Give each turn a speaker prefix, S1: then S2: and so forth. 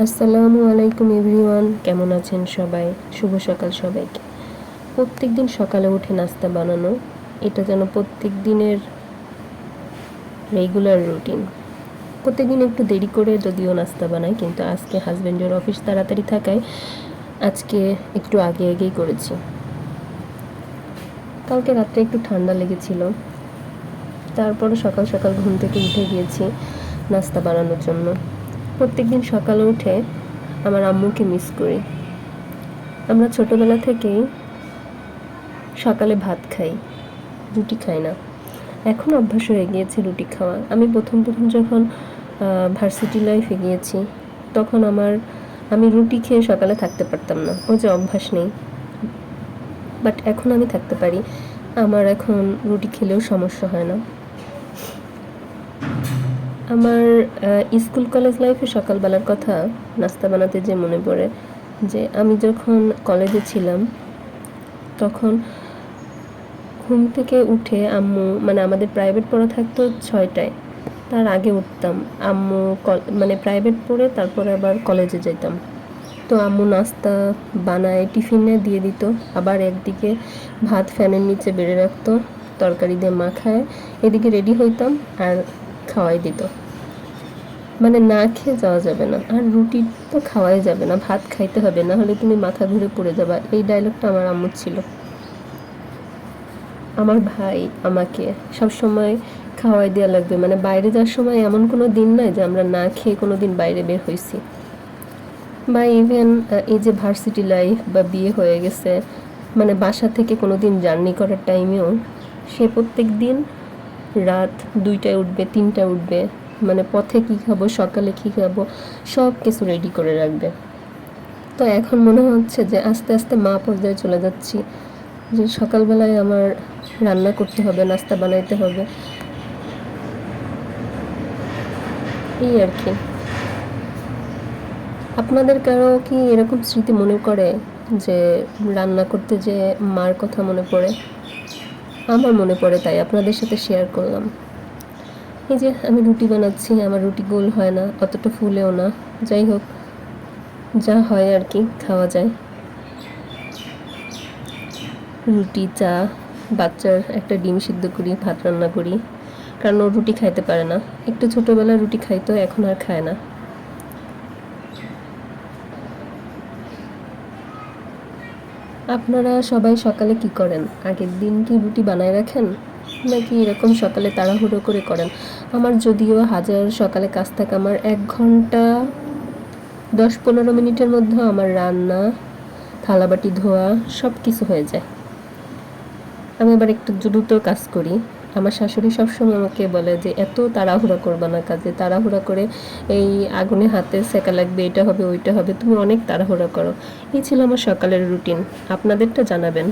S1: আসসালামু আলাইকুম এভরিওয়ান, কেমন আছেন সবাই? শুভ সকাল সবাইকে। প্রত্যেক দিন সকালে উঠে নাস্তা বানানো, এটা যেন প্রত্যেক দিনের রেগুলার রুটিন। প্রত্যেকদিন একটু দেরি করে যদিও নাস্তা বানাই, কিন্তু আজকে হাজব্যান্ডের অফিস তাড়াতাড়ি থাকায় আজকে একটু আগেই করেছি। কালকে রাত্রে একটু ঠান্ডা লেগেছিল, তারপরে সকাল সকাল ঘুম থেকে উঠে গিয়েছি নাস্তা বানানোর জন্য। প্রত্যেকদিন সকালে উঠে আমার আম্মুকে মিস করি। আমরা ছোটোবেলা থেকেই সকালে ভাত খাই, রুটি খাই না। এখন অভ্যাস হয়ে গিয়েছে রুটি খাওয়া। আমি প্রথম যখন ভার্সিটি লাইফে গিয়েছি, তখন আমি রুটি খেয়ে সকালে থাকতে পারতাম না, ওই যে অভ্যাস নেই। বাট এখন আমি থাকতে পারি, আমার এখন রুটি খেলেও সমস্যা হয় না। আমার স্কুল কলেজ লাইফে সকালবেলার কথা নাস্তা বানাতে যে মনে পড়ে, যে আমি যখন কলেজে ছিলাম তখন ঘুম থেকে উঠে আম্মু, আমাদের প্রাইভেট পড়া থাকতো 6টায়, তার আগে উঠতাম। আম্মু প্রাইভেট পড়ে তারপরে আবার কলেজে যেতাম। তো আম্মু নাস্তা বানায় টিফিনে দিয়ে দিত, আবার একদিকে ভাত ফ্যানের নিচে বেড়ে রাখতো, তরকারি দিয়ে মাখায় এদিকে রেডি হইতাম আর খাওয়াই দিত। না খেয়ে যাওয়া যাবে না, আর রুটি তো খাওয়াই যাবে না, ভাত খাইতে হবে, না হলে তুমি মাথা ঘুরে পড়ে যাবা। এই ডায়লগটা আমার আম্মুর ছিল। আমার ভাই আমাকে সব সময় খাওয়াই দেওয়া লাগবে, বাইরে যাওয়ার সময় এমন কোনো দিন নাই যে আমরা না খেয়ে কোনো দিন বাইরে বের হয়েছি। বা ইভেন এই যে ভার্সিটি লাইফ বা বিয়ে হয়ে গেছে, বাসা থেকে কোনো দিন জার্নি করার টাইমেও সে প্রত্যেক দিন রাত 2টায় উঠবে, 3টায় উঠবে, পথে কী খাবো, সকালে কী খাবো, সব কিছু রেডি করে রাখবে। তো এখন মনে হচ্ছে যে আস্তে আস্তে মা পর্যায়ে চলে যাচ্ছি, যে সকালবেলায় আমার রান্না করতে হবে, নাস্তা বানাইতে হবে, এই আর কি। আপনাদের কারো কি এরকম স্মৃতি মনে করে যে রান্না করতে যে মার কথা মনে পড়ে? আমার মনে পড়ে, তাই আপনাদের সাথে শেয়ার করলাম। এই যে আমি রুটি বানাচ্ছি, আমার রুটি গোল হয় না, অতটা ফুলেও না, যাই হোক, যা হয় আর কি, খাওয়া যায়। রুটি, চা, বাচ্চার একটা ডিম সিদ্ধ করি, ভাত রান্না করি, কারণ ও রুটি খাইতে পারে না। একটু ছোটোবেলায় রুটি খাইতো, এখন আর খায় না। আপনারা সবাই সকালে কি করেন? আগের দিন কি রুটি বানায় রাখেন, নাকি এরকম সকালে তাড়াহুড়ো করে করেন? আমার যদিও হাজার সকালে কাজ থাকে, আমার 1 ঘন্টা 10-15 মিনিটের মধ্যে আমার রান্না, থালাবাটি ধোয়া সব কিছু হয়ে যায়। আমি আবার একটু দ্রুত কাজ করি। আমার শাশুড়ি সবসময় আমাকে বলে যে এত তাড়াহুড়া করবা না কাজে, তাড়াহুড়া করে এই আগুনে হাতে সেকা লাগবে, এটা হবে ওইটা হবে, তুমি অনেক তাড়াহুড়া করো। এই ছিল আমার সকালের রুটিন। আপনাদেরটা জানাবেন।